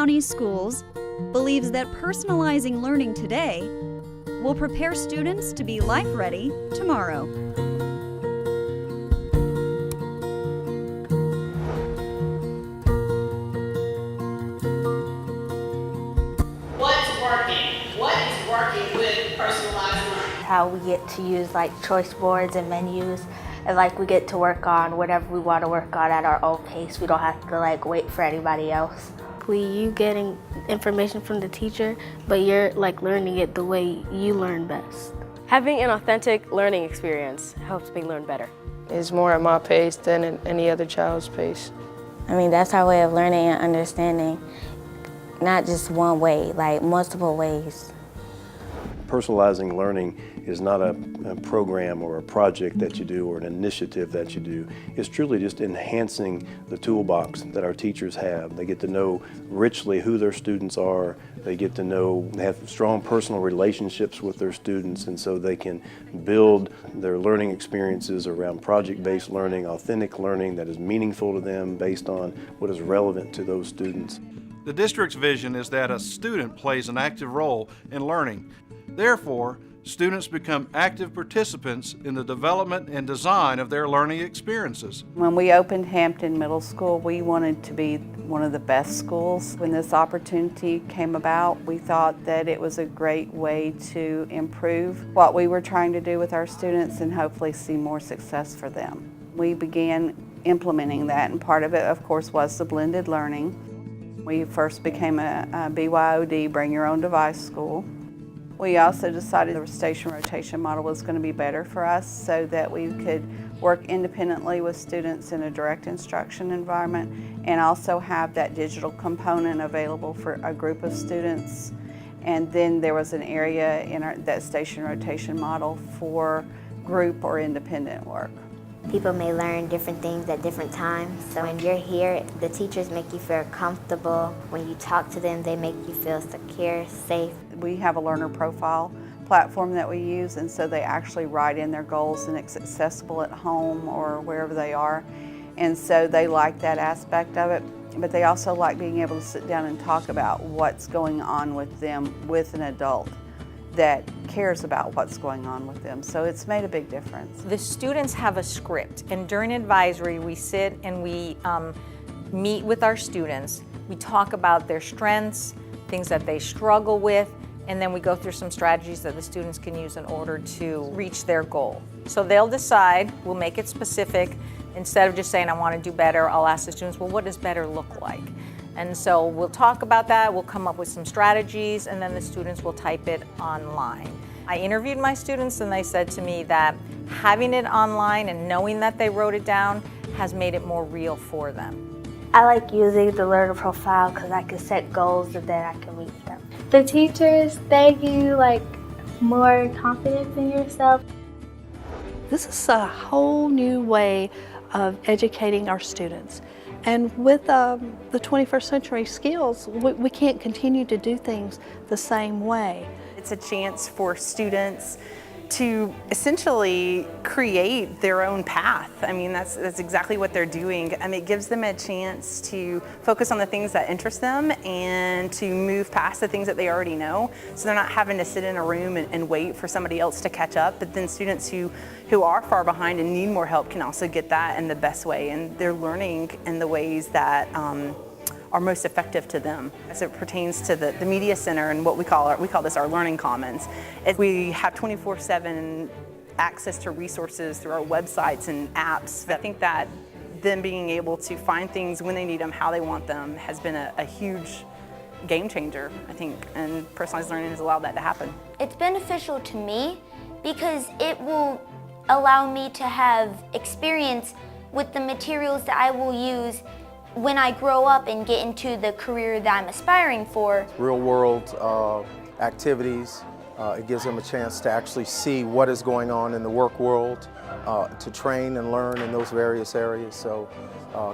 County Schools believes that personalizing learning today will prepare students to be life-ready tomorrow. What's working? What is working with personalized learning? How we get to use like choice boards and menus, and like we get to work on whatever we want to work on at our own pace. We don't have to like wait for anybody else. You getting information from the teacher, but you're like learning it the way you learn best. Having an authentic learning experience helps me learn better. It's more at my pace than at any other child's pace. I mean, that's our way of learning and understanding, not just one way, like multiple ways. Personalizing learning is not a program or a project that you do or an initiative that you do. It's truly just enhancing the toolbox that our teachers have. They get to know richly who their students are. They get to know, have strong personal relationships with their students, and so they can build their learning experiences around project-based learning, authentic learning that is meaningful to them based on what is relevant to those students. The district's vision is that a student plays an active role in learning. Therefore, students become active participants in the development and design of their learning experiences. When we opened Hampton Middle School, we wanted to be one of the best schools. When this opportunity came about, we thought that it was a great way to improve what we were trying to do with our students and hopefully see more success for them. We began implementing that, and part of it, of course, was the blended learning. We first became a BYOD, Bring Your Own Device school. We also decided the station rotation model was going to be better for us so that we could work independently with students in a direct instruction environment and also have that digital component available for a group of students. And then there was an area in that station rotation model for group or independent work. People may learn different things at different times. So when you're here, the teachers make you feel comfortable. When you talk to them, they make you feel secure, safe. We have a learner profile platform that we use, and so they actually write in their goals, and it's accessible at home or wherever they are. And so they like that aspect of it, but they also like being able to sit down and talk about what's going on with them with an adult that cares about what's going on with them. So it's made a big difference. The students have a script, and during advisory we sit and we meet with our students. We talk about their strengths, things that they struggle with, and then we go through some strategies that the students can use in order to reach their goal. So they'll decide, we'll make it specific. Instead of just saying, I want to do better, I'll ask the students, well, what does better look like? And so we'll talk about that, we'll come up with some strategies, and then the students will type it online. I interviewed my students and they said to me that having it online and knowing that they wrote it down has made it more real for them. I like using the learner profile because I can set goals and then I can reach them. The teachers, they give you like more confidence in yourself. This is a whole new way of educating our students. And with the 21st century skills, we can't continue to do things the same way. It's a chance for students to essentially create their own path. I mean, that's exactly what they're doing. I mean, it gives them a chance to focus on the things that interest them and to move past the things that they already know. So they're not having to sit in a room and wait for somebody else to catch up. But then students who are far behind and need more help can also get that in the best way. And they're learning in the ways that are most effective to them. As it pertains to the Media Center and what we call this our Learning Commons. We have 24/7 access to resources through our websites and apps. I think that them being able to find things when they need them, how they want them, has been a huge game changer, I think, and personalized learning has allowed that to happen. It's beneficial to me because it will allow me to have experience with the materials that I will use when I grow up and get into the career that I'm aspiring for. Real world activities, it gives them a chance to actually see what is going on in the work world, to train and learn in those various areas. So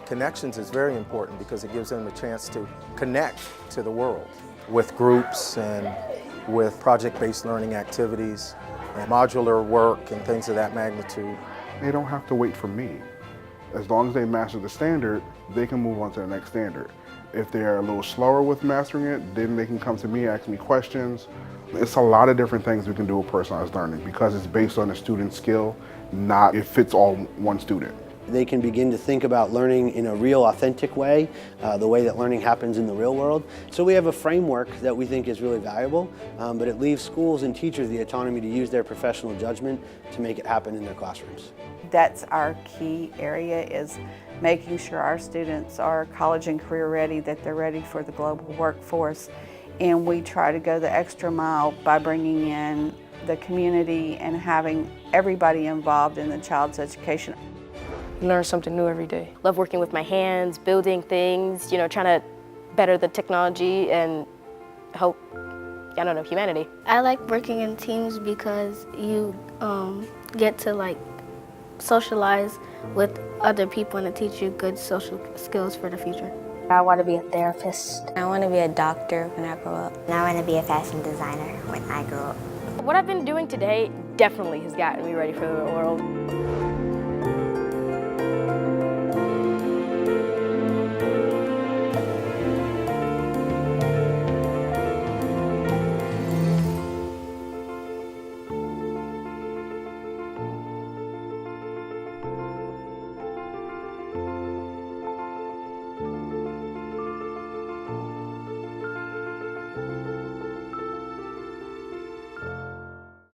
connections is very important because it gives them a chance to connect to the world with groups and with project-based learning activities and modular work and things of that magnitude. They don't have to wait for me. As long as they master the standard, they can move on to the next standard. If they're a little slower with mastering it, then they can come to me, ask me questions. It's a lot of different things we can do with personalized learning because it's based on a student's skill, not it fits all one student. They can begin to think about learning in a real, authentic way, the way that learning happens in the real world. So we have a framework that we think is really valuable, but it leaves schools and teachers the autonomy to use their professional judgment to make it happen in their classrooms. That's our key area, is making sure our students are college and career ready, that they're ready for the global workforce. And we try to go the extra mile by bringing in the community and having everybody involved in the child's education. You learn something new every day. Love working with my hands, building things, trying to better the technology and help, humanity. I like working in teams because you get to socialize with other people and it teach you good social skills for the future. I want to be a therapist. I want to be a doctor when I grow up. And I want to be a fashion designer when I grow up. What I've been doing today definitely has gotten me ready for the world.